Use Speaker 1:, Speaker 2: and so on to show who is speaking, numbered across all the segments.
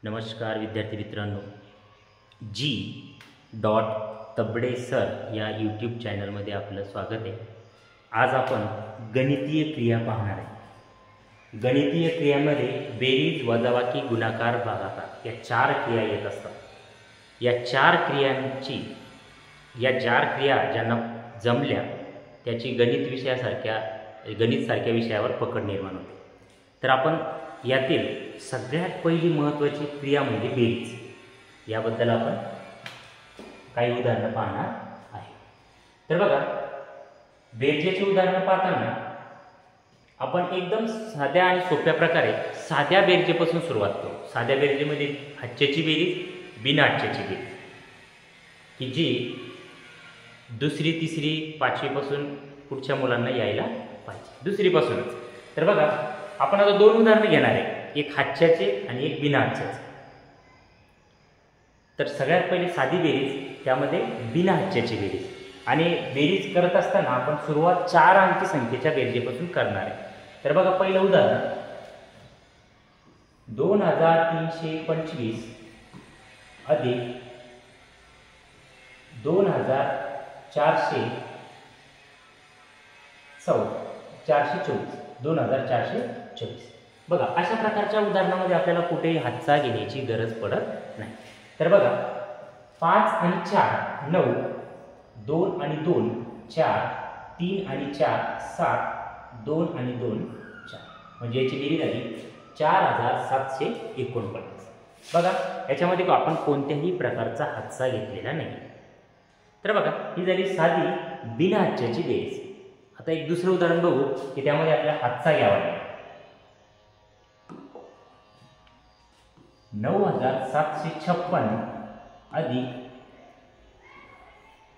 Speaker 1: नमस्कार विद्यार्थी मित्रांनो, जी डॉट तबडे सर या यूट्यूब चॅनलमध्ये आपलं स्वागत आहे। आज आपण गणितीय क्रिया पाहणार आहे। गणितीय क्रियांमध्ये बेरीज, वजाबाकी, गुणाकार, भागाकार या 4 क्रिया येत असतात। या 4 क्रियांची या 4 क्रिया ज्यांना जमल्या त्याची गणित सारख्या विषयावर पकड निर्माण होते। तर आपण यातील सगळ्यात पहिली महत्त्वाची क्रिया म्हणजे बेरीज, याबद्दल आपण काही उदाहरणं पाहणार आहे। तर बघा, बेरजेची उदाहरणं पाहताना आपण एकदम साध्या आणि सोप्या प्रकारे साध्या बेरजेपासून सुरुवात करू। साध्या बेरजेमध्ये हातच्याची बेरीज, बिनहातच्याची बेरीज, की जी दुसरी, तिसरी, 5वी पासून पुढच्या मुलांना यायला पाहिजे, दुसरीपासूनच। तर बघा, आपण आता 2 उदाहरणं घेणार आहे, एक हातच्याचे आणि एक बिनहातच्याचे। तर सगळ्यात पहिले साधी बेरीज, त्यामध्ये बिनहातच्याची बेरीज। आणि बेरीज करत असताना आपण सुरुवात 4 अंकी संख्येच्या बेरजेपासून करणार आहे। तर बघा, पहिलं उदाहरण 2325 अधिक 2424। बघा, अशा प्रकारच्या उदाहरणामध्ये आपल्याला कुठेही हातचा घेण्याची गरज पडत नाही। तर बघा, 5 आणि 4 9, 2 आणि 2 4, 3 आणि 4 7, 2 आणि 2 4, म्हणजे याची बेरीज झाली 4749। बघा, याच्यामध्ये आपण कोणत्याही प्रकारचा हातचा घेतलेला नाही। तर बघा, ही झाली साधी बिनहातच्याची बेरीज। आता एक दुसरं उदाहरण बघू की त्यामध्ये आपल्याला हातचा घ्यावा लागेल। 9756 अधिक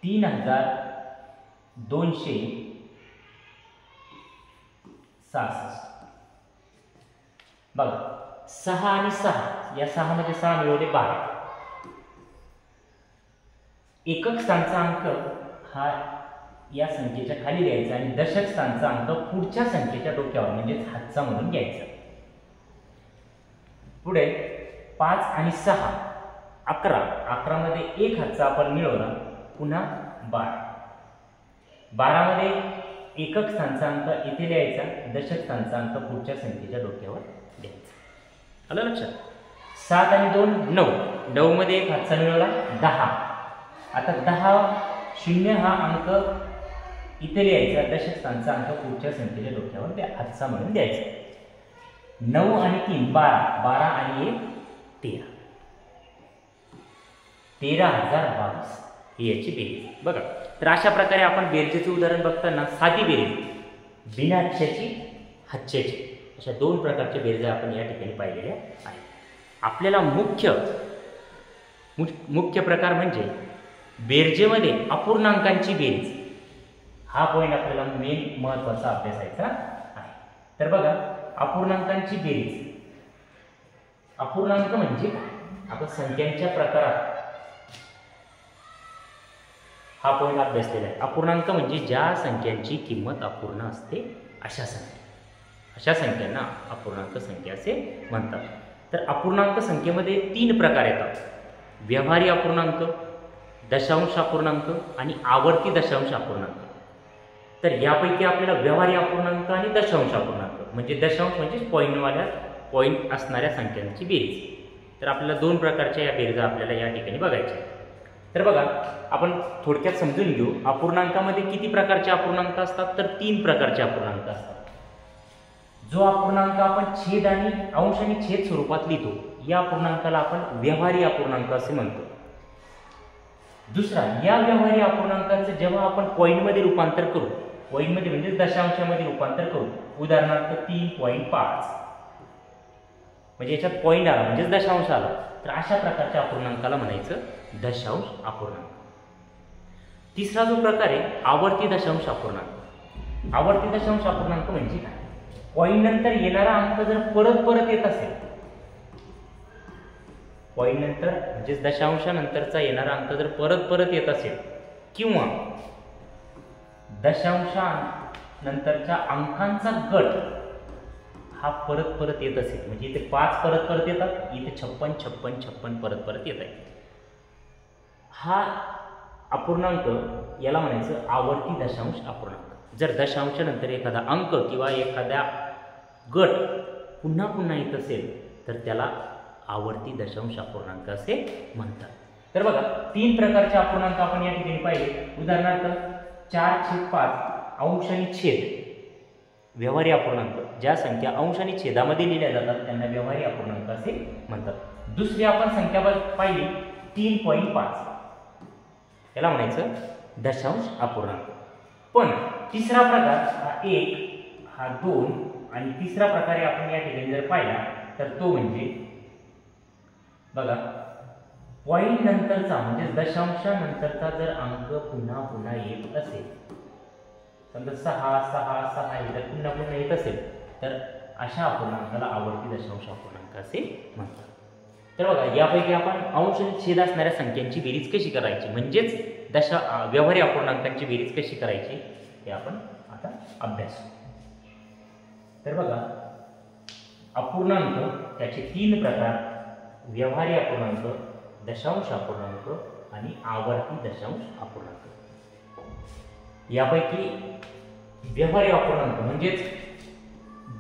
Speaker 1: 3266। बघा, 6 आणि 6 या 6 मध्ये 6 मिळवले 12। एकक स्थानचा अंक हा या संख्येच्या खाली द्यायचा आणि दशक स्थानचा अंक पुढच्या संख्येच्या डोक्यावर म्हणजेच हातचा म्हणून घ्यायचा। पुढे 5 आणि 6 11, 11 मध्ये एक हातचा आपण मिळवला, पुन्हा 12। 12 मध्ये एकक स्थानचा अंक इथे द्यायचा, दशक स्थानचा अंक पुढच्या संख्येच्या डोक्यावर द्यायचा। आलं लक्षात? 7 आणि 2 9, 9 मध्ये एक हातचा मिळवला 10। आता 10 0 हा अंक इथे लिहायचा, दशक स्थानचा अंक पुढच्या संख्येच्या डोक्यावर त्या हातचा म्हणून द्यायचा। 9 आणि 3 12, 12 आणि 1 13, 13022 ही याची बेरीज। बघा, तर अशा प्रकारे आपण बेरजेचं उदाहरण बघताना साधी बेरीज, बिनहातच्याची, हातच्याची, अशा 2 प्रकारच्या बेरजा आपण या ठिकाणी पाहिलेल्या आहेत। आपल्याला मुख्य प्रकार म्हणजे बेरजेमध्ये अपूर्णांकांची बेरीज, हा पॉईंट आपल्याला मेन महत्त्वाचा अभ्यासायचा आहे। तर बघा, अपूर्णांकांची बेरीज, अपूर्णांक म्हणजे काय? आपण संख्यांच्या प्रकारात हा पॉईंट अभ्यासलेला आहे। अपूर्णांक म्हणजे ज्या संख्यांची किंमत अपूर्ण असते अशा संख्यांना अपूर्णांक संख्या असे म्हणतात। तर अपूर्णांक संख्येमध्ये 3 प्रकार येतात: व्यवहारी अपूर्णांक, दशांश अपूर्णांक आणि आवर्ती दशांश अपूर्णांक। तर यापैकी आपल्याला व्यवहारी अपूर्णांक आणि दशांश अपूर्णांक, म्हणजे दशांश म्हणजे पॉईंट असणाऱ्या संख्यांची बेरीज। तर आपल्याला 2 प्रकारच्या या बेरीजा आपल्याला या ठिकाणी बघायच्या। तर बघा, आपण थोडक्यात समजून घेऊ, अपूर्णांकामध्ये किती प्रकारचे अपूर्णांक असतात? तर 3 प्रकारचे अपूर्णांक असतात। जो अपूर्णांक आपण छेद आणि अंश आणि छेद स्वरूपात लिहितो, या अपूर्णांकाला आपण व्यवहारी अपूर्णांक असे म्हणतो। दुसरा, या व्यवहारी अपूर्णांकाचं जेव्हा आपण पॉईंटमध्ये रूपांतर करू, पॉईंटमध्ये म्हणजे दशांशामध्ये रूपांतर करू, उदाहरणार्थ 3.5, म्हणजे याच्यात पॉईंट आला म्हणजे दशांश आला, तर अशा प्रकारच्या अपूर्णांकाला म्हणायचं दशांश अपूर्णांक। तिसरा जो प्रकार आहे, आवर्ती दशांश अपूर्णांक। आवर्ती दशांश अपूर्णांक म्हणजे काय? पॉईंट नंतर येणारा अंक जर परत येत असेल, पॉईंट नंतर म्हणजे दशांशानंतरचा येणारा अंक जर परत येत असेल, किंवा दशांशानंतरच्या अंकांचा गट हा परत परत येत असेल, म्हणजे इथे 5 परत परत येतात, इथे 56 56 56 परत परत येत आहे, हा अपूर्णांक याला म्हणायचं आवर्ती दशांश अपूर्णांक. जर दशांशानंतर एखादा अंक किंवा एखाद्या गट पुन्हा पुन्हा येत असेल तर त्याला आवर्ती दशांश अपूर्णांक असे म्हणतात. तर बघा 3 प्रकारचे अपूर्णांक आपण या ठिकाणी पाहिले. उदाहरणार्थ 4/5 अंश आणि छेद व्यवहारी अपूर्णांक. ज्या संख्या अंश आणि छेदामध्ये लिहिल्या जातात त्यांना व्यवहारी अपूर्णांक असे म्हणतात. दुसरी आपण संख्या पाहिली 3.5, याला म्हणायचं दशांश अपूर्णांक. पण तिसरा प्रकार हा 1, हा 2 आणि तिसरा प्रकारे आपण या ठिकाणी जर पाहिला तर तो म्हणजे बघा पॉईंट नंतरचा म्हणजे दशांशानंतरचा जर अंक पुन्हा पुन्हा येत असेल, समजा 6 6 6 हे जर पुन्हा पुन्हा येत असेल तर अशा अपूर्णांकाला आवर्ती दशांश अपूर्णांक असे म्हणतात. तर बघा यापैकी आपण अंश आणि छेद असणाऱ्या संख्यांची बेरीज कशी करायची, म्हणजेच व्यवहारी अपूर्णांकांची बेरीज कशी करायची हे आपण आता अभ्यासू. तर बघा अपूर्णांक त्याचे 3 प्रकार: व्यवहारी अपूर्णांक, दशांश अपूर्णांक आणि आवर्ती दशांश अपूर्णांक. यापैकी व्यवहारी अपूर्णांक म्हणजेच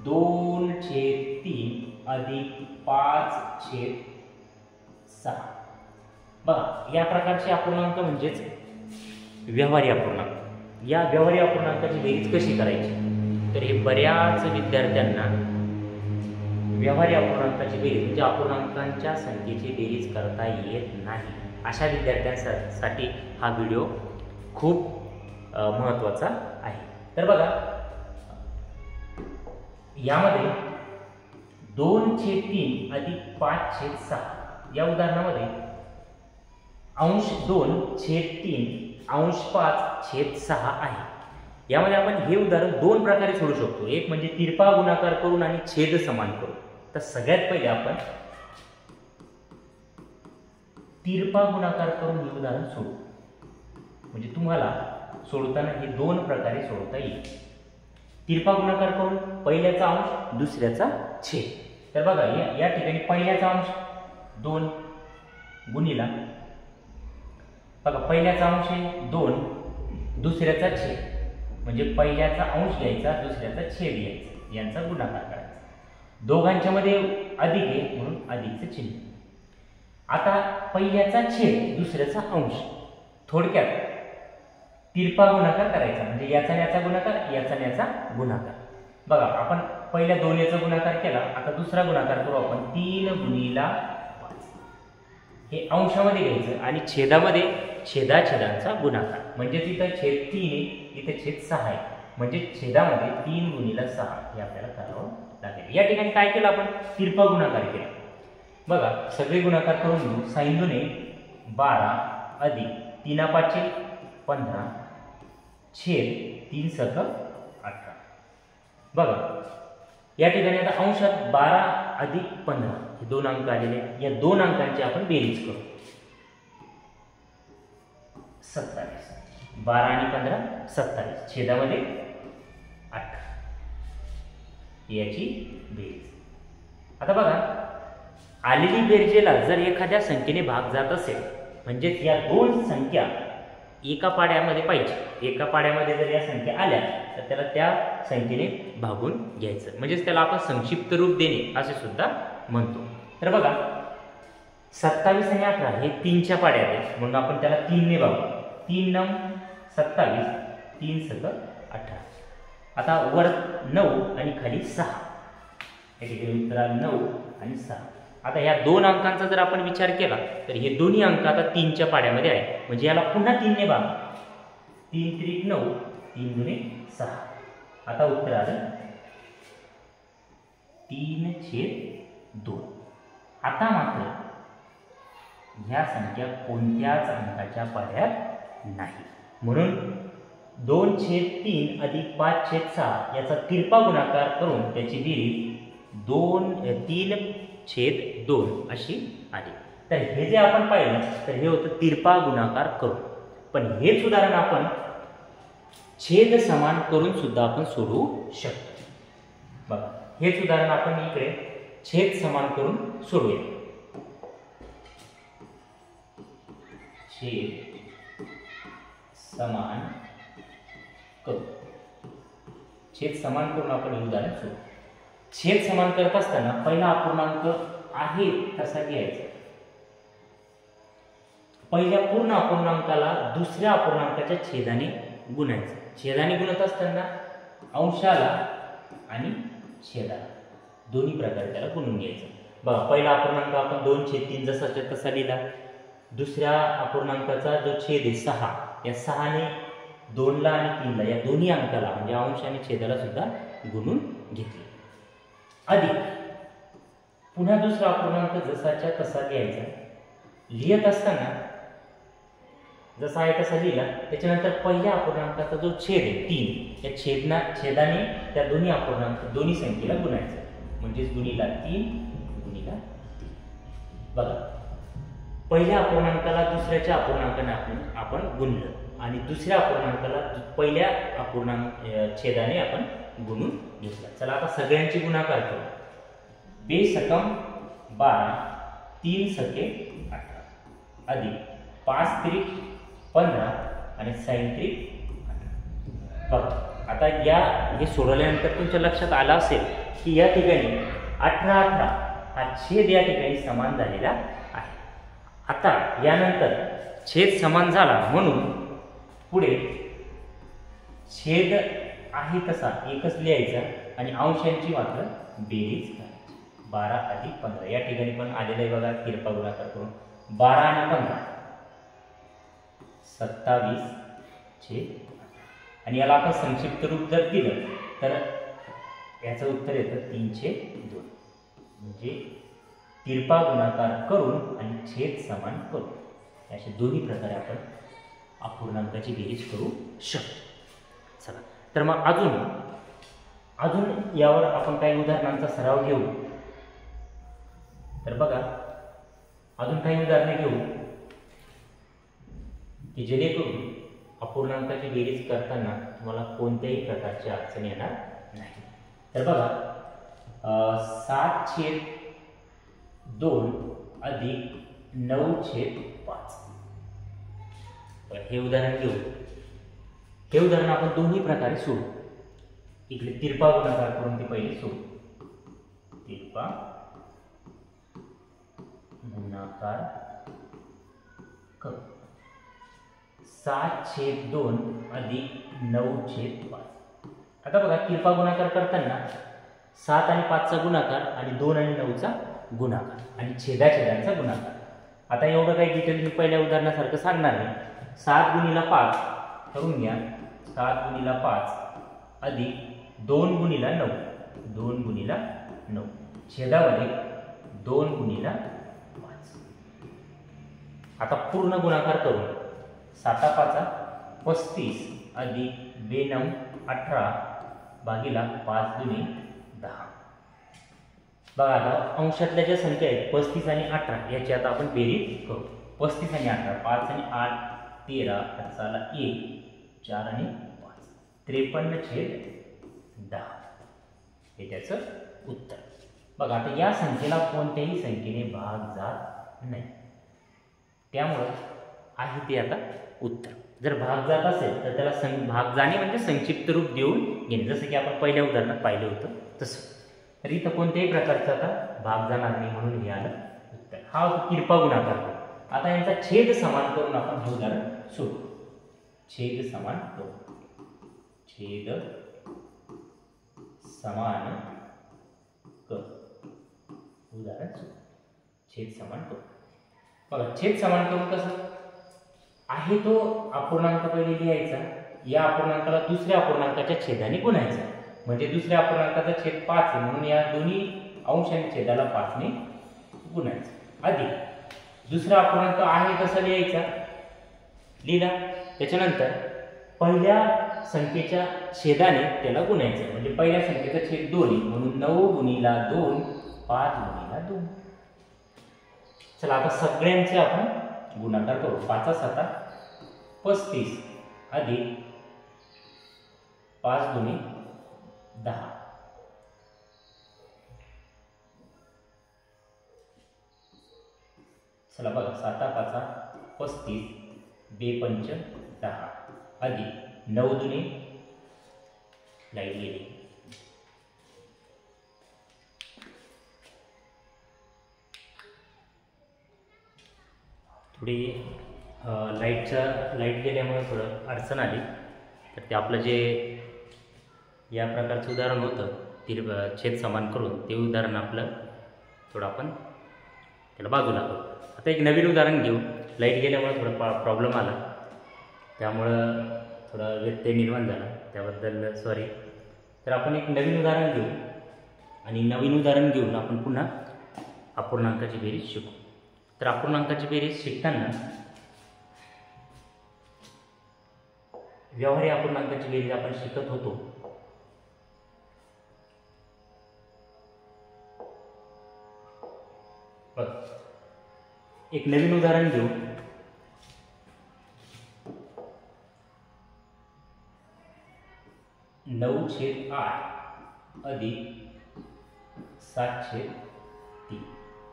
Speaker 1: 2/3 अधिक 5/6. बघा या प्रकारचे अपूर्णांक म्हणजेच व्यवहारी अपूर्णांक. या व्यवहारी अपूर्णांकाची बेरीज कशी करायची, तर हे बऱ्याच विद्यार्थ्यांना व्यवहारी अपूर्णांकाची बेरीज म्हणजे अपूर्णांकांच्या संख्येची बेरीज करता येत नाही. अशा विद्यार्थ्यांसाठी हा व्हिडिओ खूप महत्त्वाचा आहे. तर बघा यामध्ये 2/3 अधिक 5/6 या उदाहरणामध्ये अंश 2/3 अंश 5/6 आहे. यामध्ये आपण हे उदाहरण 2 प्रकारे सोडू शकतो. एक म्हणजे तिरपा गुणाकार करून आणि छेद समान करून. तर सगळ्यात पहिले आपण तिरपा गुणाकार करून हे उदाहरण सोडू, म्हणजे तुम्हाला सोडताना हे 2 प्रकारे सोडता येईल. तिरपा गुणाकार करून पहिल्याचा अंश दुसऱ्याचा छेद. तर बघा या ठिकाणी पहिल्याचा अंश 2 गुणिला बघा पहिल्याचा अंश आहे 2, दुसऱ्याचा छेद म्हणजे पहिल्याचा अंश घ्यायचा दुसऱ्याचा छेद घ्यायचा, यांचा गुणाकार करायचा. दोघांच्या मध्ये अधिक आहे म्हणून अधिकचं चिन्ह. आता पहिल्याचा छेद दुसऱ्याचा अंश, थोडक्यात तिरपा गुणाकार करायचा म्हणजे याचा आणि याचा गुणाकार, याचा आणि याचा गुणाकार. बघा आपण पहिल्या 2 याचा गुणाकार केला, आता दुसरा गुणाकार करू आपण 3 गुणिला 5. हे अंशामध्ये घ्यायचं आणि छेदामध्ये छेदांचा गुणाकार, म्हणजे इथं छेद 3 आहे, इथे छेद 6 आहे, म्हणजे छेदामध्ये 3 गुणिला 6 हे आपल्याला करावं लागेल. या ठिकाणी काय केलं आपण, तिरपा गुणाकार केला. बघा सगळे गुणाकार करून घेऊ. 6 दुने 12 अधिक 3 5 15 छेद 3 7 18. बघा या ठिकाणी आता अंशात 12 अधिक 15 हे 2 अंक आलेले. या 2 अंकांची आपण बेरीज करू. 27. 12 आणि 15 27, छेदामध्ये 18 याची बेरीज. आता बघा आलेली बेरजेला जर एखाद्या संख्येने भाग जात असेल, म्हणजेच या 2 संख्या एका पाड्यामध्ये पाहिजे, एका पाड्यामध्ये जर या संख्या आल्या तर त्याला त्या संख्येने भागून घ्यायचं, म्हणजेच त्याला आपण संक्षिप्त रूप देणे असे सुद्धा म्हणतो. तर बघा 27 आणि 18 हे 3च्या पाड्यात आहेत म्हणून आपण त्याला 3 ने भागू. 3 9 27, 3 7 18. आता वर 9 आणि खाली 6, या ठिकाणी उत्तर 9 आणि 6. आता ह्या 2 अंकांचा जर आपण विचार केला तर हे दोन्ही अंक आता 3च्या पाड्यामध्ये आहे, म्हणजे याला पुन्हा 3 ने भाग. 3 त्रिक 9, 3 दुने 6. आता उत्तर आलं 3/2. आता मात्र ह्या संख्या कोणत्याच अंकाच्या पाड्यात नाही, म्हणून 2/3 अधिक 5/6 याचा तिरपा गुणाकार करून त्याची बेरीज 3/2 अशी आली. तर हे जे आपण पाहिलं तर हे होतं तिरपा गुणाकार करून. पण हेच उदाहरण आपण छेद समान करून सुद्धा आपण सोडवू शकतो. बघा हेच उदाहरण आपण इकडे छेद समान करून सोडूया. छेद समान करू. छेद समान करून आपण हे उदाहरण सोडू. छेद समान करत असताना पहिला अपूर्णांक आहे तसा घ्यायचा. पहिल्या पूर्ण अपूर्णांकाला दुसऱ्या अपूर्णांकाच्या छेदाने गुणायचं. छेदाने गुणत असताना अंशाला आणि छेदाला दोन्ही प्रकारे त्याला गुणून घ्यायचं. बघा, पहिला अपूर्णांक आपण 2/3 जसाच्या तसा लिहिला. दुसऱ्या अपूर्णांकाचा जो छेद आहे 6, या 6ने 2ला आणि 3ला या दोन्ही अंकाला म्हणजे अंश आणि छेदाला सुद्धा गुणून घेतले. अधिक पुन्हा दुसरा अपूर्णांक जसाच्या तसा घ्यायचा. लिहित असताना जसा आहे तसा लिहिला. त्याच्यानंतर पहिल्या अपूर्णांकाचा जो छेद आहे 3, या छेदाने त्या दोन्ही संख्येला गुणायचं. म्हणजेच गुणिला 3 गुणिला 3. बघा, पहिल्या अपूर्णांकाला दुसऱ्याच्या अपूर्णांकाने आपण गुणलं आणि दुसऱ्या अपूर्णांकाला पहिल्या छेदाने आपण गुणून घेतला. चला आता सगळ्यांची गुणाकार करू. 2 सकम 12, 3 सके 18 अधिक 5 त्रिक 15 आणि 6 त्रिक 18. बघा, आता हे सोडवल्यानंतर तुमच्या लक्षात आलं असेल की या ठिकाणी 18 हा छेद या ठिकाणी समान झालेला आहे. आता यानंतर छेद समान झाला म्हणून पुढे छेद आहे तसा एकच लिहायचा आणि अंशांची मात्र बेरीज करायची. 12 अधिक 15 या ठिकाणी पण आलेलं आहे बघा. तिरपा गुणाकार करून 12 आणि 15 27/18 आणि याला आपण संक्षिप्त रूप जर दिलं तर याचं उत्तर येतं 3/2. म्हणजे तिरपा गुणाकार करून आणि छेद समान करून अशा दोन्ही प्रकारे आपण अपूर्णांकाची बेरीज करू शकतो. चला, तर मग अजून यावर आपण काही उदाहरणांचा सराव घेऊ. तर बघा, अजून काही उदाहरणे घेऊ की जेणेकरून अपूर्णांकाची बेरीज करताना तुम्हाला कोणत्याही प्रकारची अडचण येणार नाही. तर बघा, 7/2 अधिक 9/5 हे उदाहरण घेऊ. हे उदाहरण आपण दोन्ही प्रकारे सोडू. इकडे तिरपा गुणाकार करून ते पहिले सोडू. तिरपा गुणाकार करू. 7/2 अधिक 9/5. आता बघा, तिरपा गुणाकार करताना 7 आणि 5चा गुणाकार आणि 2 आणि 9चा गुणाकार आणि छेदांचा गुणाकार. आता एवढं काही डिटेल मी पहिल्या उदाहरणासारखं सांगणार नाही. 7 गुणिला 5 करून घ्या. 7 गुणिला 5 अधिक 2 गुणिला 9, 2 गुणिला 9 छेदामध्ये 2 गुणिला 5. आता पूर्ण गुणाकार करून 7/5 35 अधिक 2 9 18 भागीला 5 दुनी 10. बघा, आता अंशातल्या ज्या संख्या आहेत 35 आणि 18 याची आता आपण बेरीज करू. 35 आणि 18, 5 आणि 8 13, 1 4 आणि 5 53/10 हे त्याचं उत्तर. बघा, आता या संख्येला कोणत्याही संख्येने भाग जात नाही, त्यामुळं आहे ते आता उत्तर. जर भाग जात असेल तर त्याला भाग जाणे म्हणजे संक्षिप्त रूप देऊन घेणे, जसं की आपण पहिल्या उदाहरणात पाहिलं होतं तसं. तर इथं कोणत्याही प्रकारचा आता भाग जाणार नाही म्हणून हे आलं उत्तर. हा तिरपा गुणाकार करू. आता यांचा छेद समान करून आपण हे उदाहरण सोडू. छेद समान करू. छेद समान करू उदाहरण सोडू. छेद समान करू. बघा, छेद समान करून कसं आहे तो अपूर्णांक पहिले लिहायचा. या अपूर्णांकाला दुसऱ्या अपूर्णांकाच्या छेदाने गुणायचा. म्हणजे दुसऱ्या अपूर्णांकाचा छेद 5 आहे म्हणून या दोन्ही अंश आणि छेदाला 5ने गुणायचं. अधिक दुसरा अपूर्णांक आहे तसा लिहायचा. लिहिला. त्याच्यानंतर पहिल्या संख्येच्या छेदाने त्याला गुणायचं. म्हणजे पहिल्या संख्येचा छेद 2 आहे म्हणून 9 गुणिला 2 5 गुणिला 2. चला, आता सगळ्यांचे आपण गुणाकार करू. 5 7 35 अधिक 5 गुणे 10 चला बघा, 7 5 35, 2 पंच 10 अधिक 9 दुने लाईट गेली, थोडी लाईट गेल्यामुळे थोडं अडचण आली. तर ते आपलं जे या प्रकारचं उदाहरण होतं छेद समान करून, ते उदाहरण आपलं थोडं आपण त्याला बाजूला करू. आता एक नवीन उदाहरण घेऊ. लाईट गेल्यामुळे थोडा प्रॉब्लेम आला, त्यामुळं थोडा व्यत्यय निर्माण झाला, त्याबद्दल सॉरी. तर आपण एक नवीन उदाहरण घेऊ आणि नवीन उदाहरण घेऊन आपण पुन्हा अपूर्णांकाची बेरीज शिकू. तर अपूर्णांकाची बेरीज शिकताना व्यवहारी अपूर्णांकाची बेरीज आपण शिकत होतो. बघ, एक नवीन उदाहरण घेऊ. नऊ छेद 8 अधिक 7/3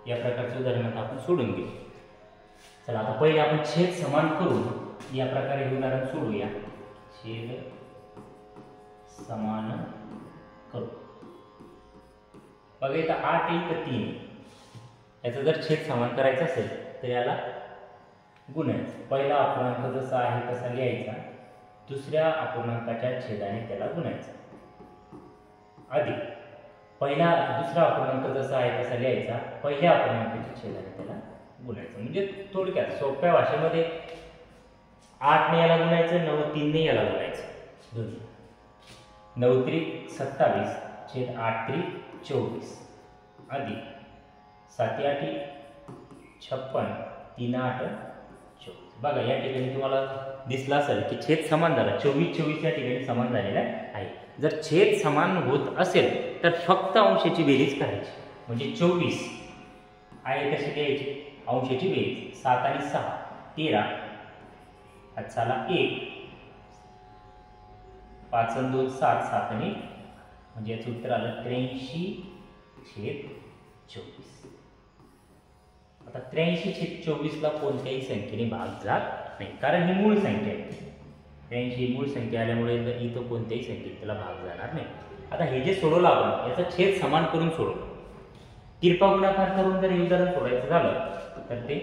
Speaker 1: या प्रकारचं उदाहरण आता आपण सोडून घेऊ. चला, आता पहिले आपण छेद समान करून या प्रकारे हे उदाहरण सोडूया. छेद समान करू. बघा, इथं 8 1 3, याचा जर छेद समान करायचा असेल तर याला गुणायचं. पहिला अपूर्णांक जसा आहे तसा लिहायचा, दुसऱ्या अपूर्णांकाच्या छेदाने त्याला गुणायचं, अधिक दुसरा अपूर्णांक जसा आहे तसा लिहायचा, पहिल्या अपूर्णांकाच्या छेदाने त्याला गुणायचं. म्हणजे थोडक्यात सोप्या भाषेमध्ये 8 ने याला गुणायचं, 9 3 ने याला गुणायचं, दोन्ही. 9 त्रिक 27 छेद 8 त्रिक 24 अधिक 7 8 56 3 8 24. बघा, या ठिकाणी तुम्हाला दिसलं असेल की छेद समान झाला. 24 24 या ठिकाणी समान झालेला आहे. जर छेद समान होत असेल तर फक्त अंशाची बेरीज करायची. म्हणजे 24 आहे तशी द्यायची, अंशाची बेरीज 7 आणि 6 13, हातचाला 1, 5 आणि 2 7, 7 आणि म्हणजे याचं उत्तर आलं 83/24. आता 83/24 ला कोणत्याही संख्येने भाग जात नाही, कारण ही मूळ संख्या आहे. 83 मूळ संख्या आल्यामुळे इथं कोणत्याही संख्येत त्याला भाग जाणार नाही. आता हे जे सोडवलं आपण, याचा छेद समान करून सोडवलं. तिरपा गुणाकार करून जर हे उदाहरण सोडायचं झालं तर ते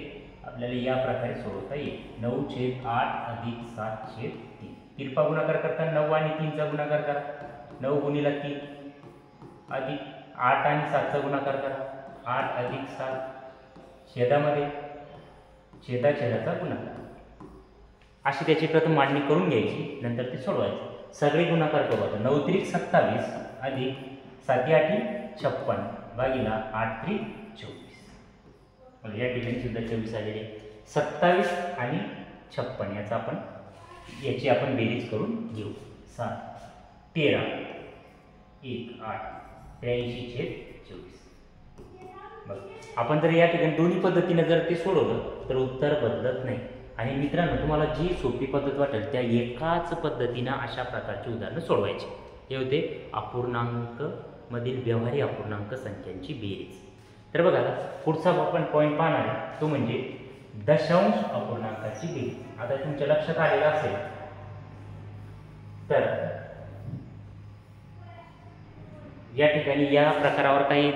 Speaker 1: आपल्याला या प्रकारे सोडवता येईल. 9 छेद 8 अधिक 7/3. तिरपा गुणाकार करताना 9 आणि 3 चा गुणाकार करा, 9 गुणिले 3 अधिक 8 आणि 7 चा गुणाकार करा, 8 अधिक 7 छेदामध्ये छेदाचा गुणाकार. अशी त्याची प्रथम मांडणी करून घ्यायची, नंतर ते सोडवायचं. सगळे गुणाकार करू. आता 9 त्रिक 27 अधिक 7 8 56 भागिला 8 त्रिक 24. या ठिकाणी सुद्धा 24 आलेले. 27 आणि 56 याची आपण बेरीज करून घेऊ. 7 13 1 8 83/24. बघ, आपण जर या ठिकाणी दोन्ही पद्धतीने जर ते सोडवलं तर उत्तर बदलत नाही. आणि मित्रांनो, तुम्हाला जी सोपी पद्धत वाटेल त्या एकाच पद्धतीनं अशा प्रकारची उदाहरणं सोडवायची. हे होते अपूर्णांक मधील व्यवहारी अपूर्णांक संख्यांची बेरीज. तर बघा, पुढचा आपण पॉईंट पाहणार आहे तो म्हणजे दशांश अपूर्णांकाची बेरीज. आता तुमच्या लक्षात आलेलं असेल तर या ठिकाणी या प्रकारावर काही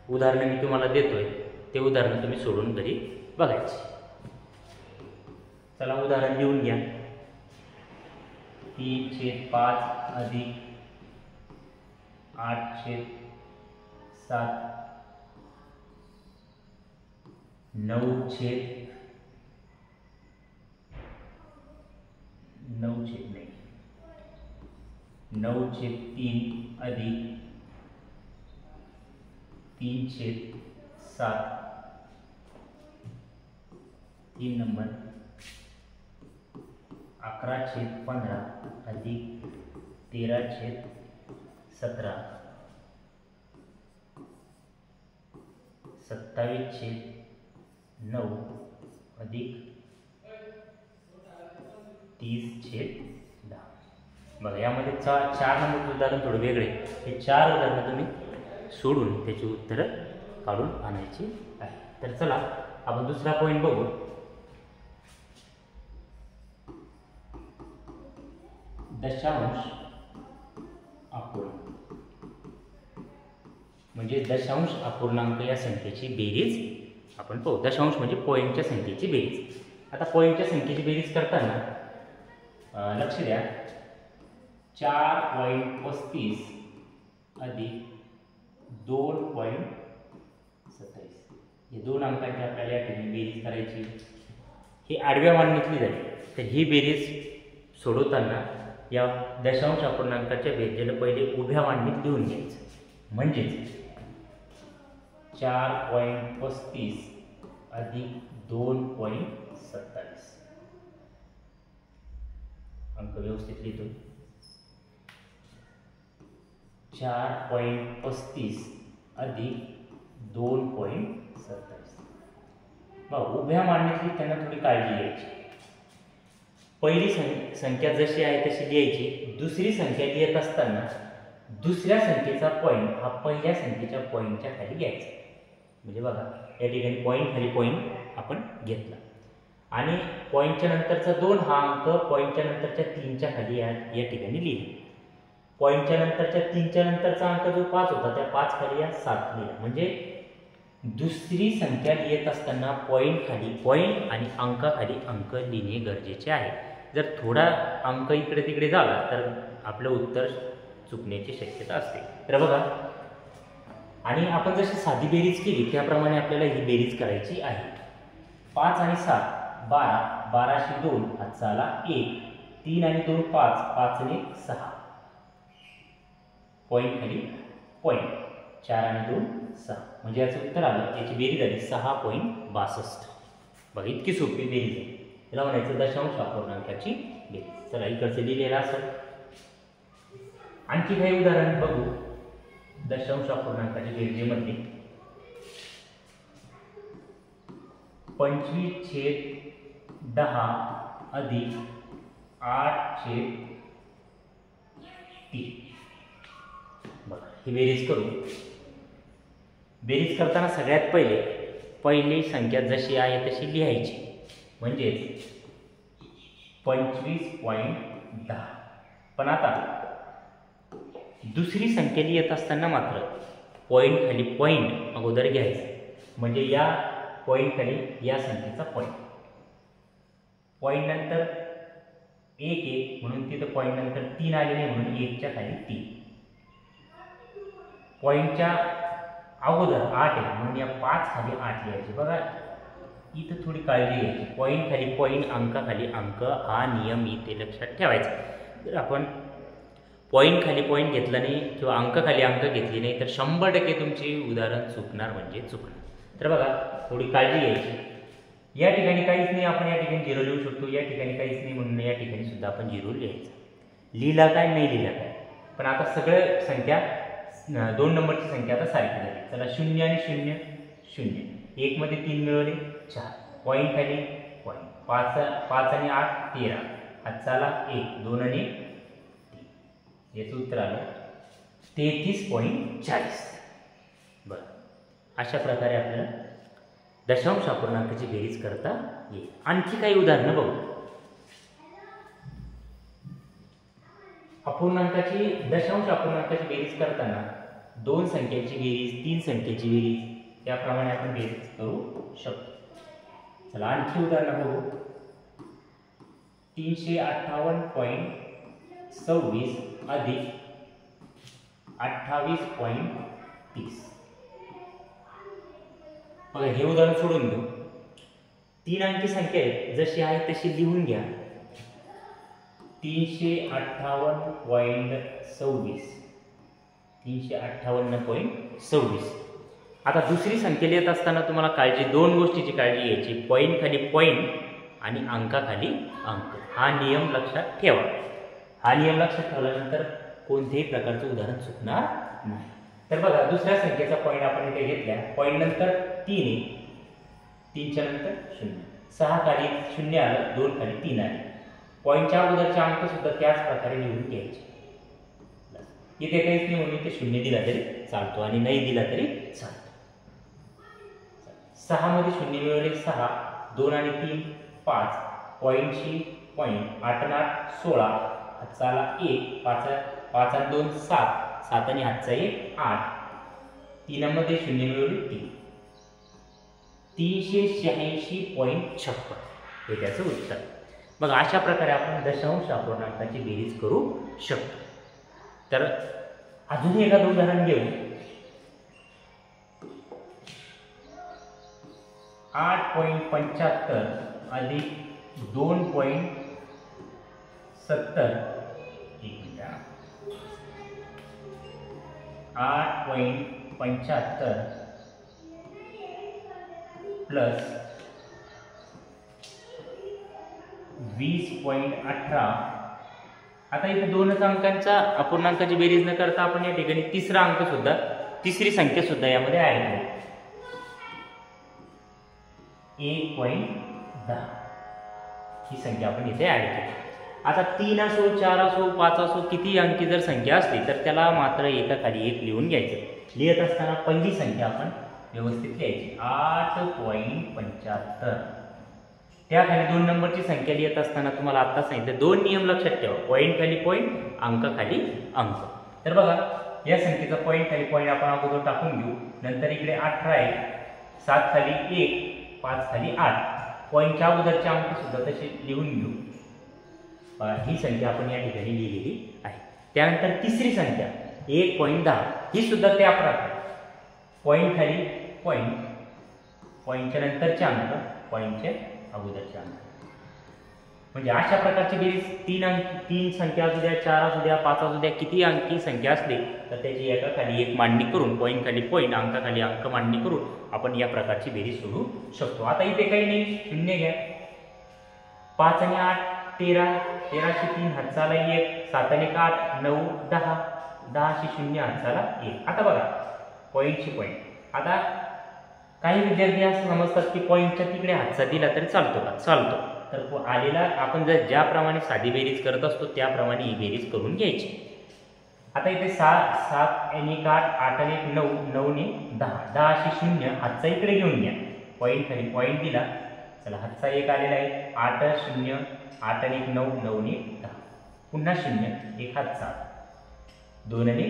Speaker 1: उदाहरणं मी तुम्हाला देतोय, ते उदाहरण तुम्ही सोडून घरी बघायची. चला, उदाहरण लिहून घ्या. 3/5 अधिक 8/7 9/3 अधिक 3/7 3 नंबर 11/15 अधिक 13/17 27/9 अधिक 30/10. बघा, यामध्ये 4 नंबर उदाहरण थोडं वेगळे. हे 4 उदाहरणं तुम्ही सोडून त्याची उत्तरं काढून आणायची आहे. तर चला आपण दुसरा पॉईंट बघू. दशांश अपूर्णांक म्हणजे दशांश अपूर्णांक या संख्येची बेरीज आपण पाहू. दशांश म्हणजे पॉईंटच्या संख्येची बेरीज. आता पॉईंटच्या संख्येची बेरीज करताना लक्ष द्या, 4.35 अधिक 2.27 हे दोन अंकांची आपल्याला या ठिकाणी बेरीज करायची. ही आडव्या मांडणीतली झाली. तर ही बेरीज सोडवताना या दशांश अपूर्णांकाच्या बेरजेला पहिले उभ्या मांडणीत लिहून घ्यायचं. म्हणजेच 4.35 अधिक 2.27 अंक व्यवस्थित लिहितो. 4.35 अधिक 2.27. मग उभ्या मांडणीतली त्यांना थोडी काळजी घ्यायची. पहिली संख्या जशी आहे तशी लिहायची. दुसरी संख्या लिहित असताना दुसऱ्या संख्येचा पॉईंट हा पहिल्या संख्येच्या पॉईंटच्या खाली घ्यायचा. म्हणजे बघा या ठिकाणी पॉईंट खाली पॉईंट आपण घेतला आणि पॉईंटच्या नंतरचा 2 हा अंक पॉईंटच्या नंतरच्या 3च्या खाली या ठिकाणी लिहिला. पॉईंटच्या नंतरच्या 3च्या नंतरचा अंक जो 5 होता त्या 5 खाली या 7 लिहिला. म्हणजे दुसरी संख्या लिहित असताना पॉईंट खाली पॉईंट आणि अंकाखाली अंक लिहिणे गरजेचे आहे. जर थोडा अंक इकडे तिकडे झाला तर आपलं उत्तर चुकण्याची शक्यता असते. तर बघा, आणि आपण जशी साधी बेरीज केली त्याप्रमाणे आपल्याला ही बेरीज करायची आहे. 5 आणि 7 12, 12 शी 2 हातचा आला 1, 3 आणि 2 5, 5 आणि 1 6 पॉईंट खाली पॉईंट 4 आणि 2 6 म्हणजे याचं उत्तर आलं. याची बेरीज झाली 6.62. बघा इतकी सोपी बेरीज आहे. त्याला म्हणायचं दशांश अपूर्णांकाची बेरीज. चला इकडचं लिहिलेलं असेल. आणखी काही उदाहरण बघू दशांश अपूर्णांकाच्या बेरजेमध्ये. 25/10 अधिक 8/3. बघा ही बेरीज करू. बेरीज करताना सगळ्यात पहिली संख्या जशी आहे तशी लिहायची. म्हणजेच 25.10. पण आता दुसरी संख्या लिहित असताना मात्र पॉईंट खाली पॉईंट अगोदर घ्यायचा. म्हणजे या पॉईंट खाली या संख्येचा पॉईंट, पॉईंट नंतर 1 म्हणून तिथं पॉईंट नंतर 3 आले नाही म्हणून 1च्या खाली 3. पॉईंटच्या अगोदर 8 आहे म्हणून या 5 खाली 8 लिहायचे. बघा इथं थोडी काळजी घ्यायची. पॉईंट खाली पॉईंट अंकाखाली अंक हा नियम इथे लक्षात ठेवायचा. जर आपण पॉईंट खाली पॉईंट घेतला नाही किंवा अंकाखाली अंक घेतली नाही तर 100% तुमचे उदाहरण चुकणार म्हणजे चुकणार. तर बघा थोडी काळजी घ्यायची. या ठिकाणी काहीच नाही आपण या ठिकाणी 0 लिहू शकतो. या ठिकाणी काहीच नाही म्हणून या ठिकाणी सुद्धा आपण 0 लिहायचं. लिहिला काय नाही लिहिला काय. पण आता सगळं संख्या 2 नंबरची संख्या आता सारखी झाली. चला 0 आणि 0 0. 1 मध्ये 3 मिळवले 4. पॉईंट खाली पॉईंट 5 आणि 8 13. हातचा आला 1, 2 आणि 3. याचं उत्तर आलं 33.40. बरं अशा प्रकारे आपल्याला दशांश अपूर्णांकाची बेरीज करता येईल. आणखी काही उदाहरणं बघू. दशांश अपूर्णांकाची बेरीज करताना 2 संख्यांची बेरीज, 3 संख्येची बेरीज याप्रमाणे आपण बेरीज करू शकतो. चला आणखी उदाहरण बघू. 358.26 अधिक 28.30. बघा हे उदाहरण सोडून घेऊ. 3 अंकी संख्या आहे जशी आहे तशी लिहून घ्या. 358.26 358.26. आता दुसरी संख्या लिहित असताना तुम्हाला काळजी 2 गोष्टीची काळजी घ्यायची. पॉईंट खाली पॉईंट आणि अंकाखाली अंक हा नियम लक्षात ठेवा. हा नियम लक्षात ठेवल्यानंतर कोणत्याही प्रकारचं उदाहरण चुकणार नाही. तर बघा दुसऱ्या संख्येचा पॉईंट आपण इथे घेतला. पॉईंट नंतर 3 आहे, 3च्या नंतर 0. 6 खाली 0 आलं, 2 खाली 3 आले. पॉईंटच्या अगोदरचे अंक सुद्धा त्याच प्रकारे लिहून घ्यायचे. इथे काहीच नाही म्हणून इथे 0 दिला तरी चालतो आणि नाही दिला तरी चालतो. 6 मध्ये शून्य मिळवले 6, 2 आणि 3 5, पॉईंटची पॉईंट, 8 आणि 8 16, हातचा आला 1, 5 आणि 2 7, 7 आणि हातचा 1 8, 3 मध्ये शून्य मिळवले 3, 386.56 हे त्याचं उत्तर. मग अशा प्रकारे आपण दशांश अपूर्णांकाची बेरीज करू शकतो. तर अजून एखादं उदाहरण घेऊ. 8.75 अधिक 2.70 8.75 प्लस 20.18. आता इथे दोनच अंकांचा अपूर्णांकाची बेरीज न करता आपण या ठिकाणी तिसरी संख्या सुद्धा यामध्ये ऍड करू. 1.10 ही संख्या आपण इथे ऍड केली. आता 3 असो 4 असो 5 असो किती अंकी जर संख्या असली तर त्याला मात्र एकाखाली एक लिहून घ्यायचं. लिहित असताना पहिली संख्या आपण व्यवस्थित लिहायची 8.75. त्याखाली 2 नंबरची संख्या लिहित असताना तुम्हाला आता सांगितलं 2 नियम लक्षात ठेवा. पॉईंट खाली पॉईंट, अंक खाली अंक. तर बघा या संख्येचा पॉईंट खाली पॉईंट आपण अगोदर टाकून घेऊ. नंतर इकडे 18 आहे, 7 खाली 1, 5 खाली 8. पॉईंटच्या अगोदरचे अंक सुद्धा तसे लिहून घेऊ. ही संख्या आपण या ठिकाणी लिहिलेली आहे. त्यानंतर तिसरी संख्या 1.10 ही सुद्धा त्या प्रकारे पॉईंट खाली पॉईंट, पॉईंटच्या नंतरचे अंक, पॉईंटच्या अगोदरचे अंक. म्हणजे अशा प्रकारची बेरीज 3 संख्या असू द्या, 4 असू द्या, 5 असू द्या, किती अंकी संख्या असली तर त्याची एकाखाली एक मांडणी करून, पॉईंट खाली पॉईंट, अंकाखाली अंक मांडणी करून आपण या प्रकारची बेरीज सोडवू शकतो. आता इथे काही नाही, शून्य घ्या. 5 आणि 8 13, 13शी 3 हातचाला 1, 7 आणि 8 9 10, 10शी 0 हातचाला 1. आता बघा पॉईंटची पॉईंट. आता काही विद्यार्थी असं समजतात की पॉईंटच्या तिकडे हातचा दिला तरी चालतो का? चालतो. तर आलेला आपण जर ज्याप्रमाणे साधी बेरीज करत असतो त्याप्रमाणे ही बेरीज करून घ्यायची. आता इथे 7 आणि 8, 8 आणि 9, 9 ने 10, 10शी 0 हातचा इकडे घेऊन घ्या. पॉईंट खाली पॉईंट दिला. चला हातचा 1 आलेला आहे. 8 0, 8 आणि 9, 9 ने 10, पुन्हा 0, 1 हातचा, 2 आणि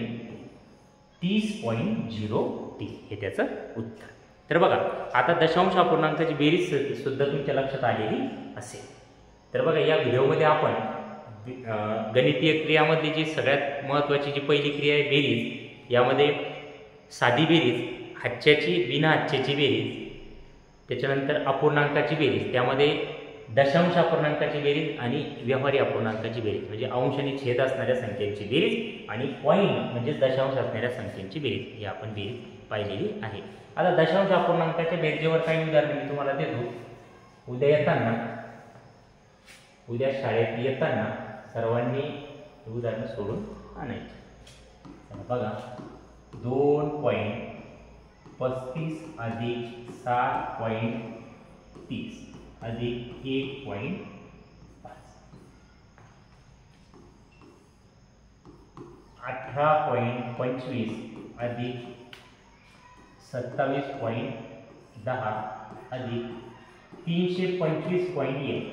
Speaker 1: 30.03 हे त्याचं उत्तर. तर बघा आता दशांश अपूर्णांकाची बेरीज सुद्धा तुमच्या लक्षात आलेली असेल. तर बघा या व्हिडिओमध्ये आपण गणितीय क्रियामधली जी सगळ्यात महत्त्वाची जी पहिली क्रिया आहे बेरीज, यामध्ये साधी बेरीज, हातच्याची बिना हातच्याची बेरीज, त्याच्यानंतर अपूर्णांकाची बेरीज, त्यामध्ये दशांश अपूर्णांकाची बेरीज आणि व्यवहारी अपूर्णांकाची बेरीज म्हणजे अंश आणि छेद असणाऱ्या संख्यांची बेरीज आणि पॉईंट म्हणजे दशांश असणाऱ्या संख्यांची बेरीज ही आपण बेरीज पाहिलेली आहे. आता दशांश अपूर्णांकाच्या बेरजेवर काही उदाहरण मी तुम्हाला देतो. उद्या शाळेत येताना सर्वांनी उदाहरण सोडून आणायचे. बघा 2.35 अधिक 7.30 अधिक 1.5 18.25 अधिक 27.10 अधिक 325.1.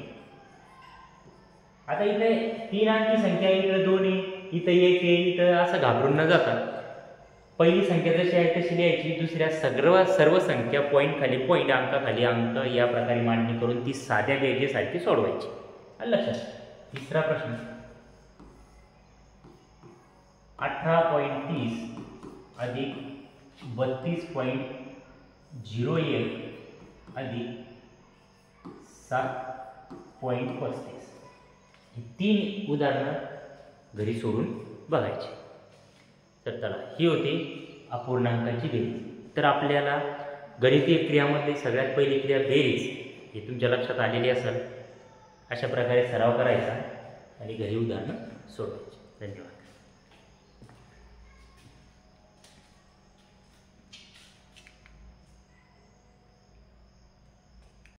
Speaker 1: आता इथे 3 अंकी संख्या, इकडे 2 आहे, इथं 1 आहे, इथं असं घाबरून न जाता पहिली संख्या जशी आहे तशी लिहायची. दुसऱ्या सर्व संख्या पॉईंट खाली पॉईंट, अंकाखाली अंक या प्रकारे मांडणी करून ती साध्या बेरजेसारखी सोडवायची. लक्षात. तिसरा प्रश्न 18.30 अधिक 32.01 अधिक 7.35 ही 3 उदाहरणं घरी सोडून बघायची. तर चला ही होती अपूर्णांकाची बेरीज. तर आपल्याला गणितीय क्रियामधली सगळ्यात पहिली क्रिया बेरीज ही तुमच्या लक्षात आलेली असेल. अशा प्रकारे सराव करायचा आणि घरी उदाहरणं सोडवायची. धन्यवाद.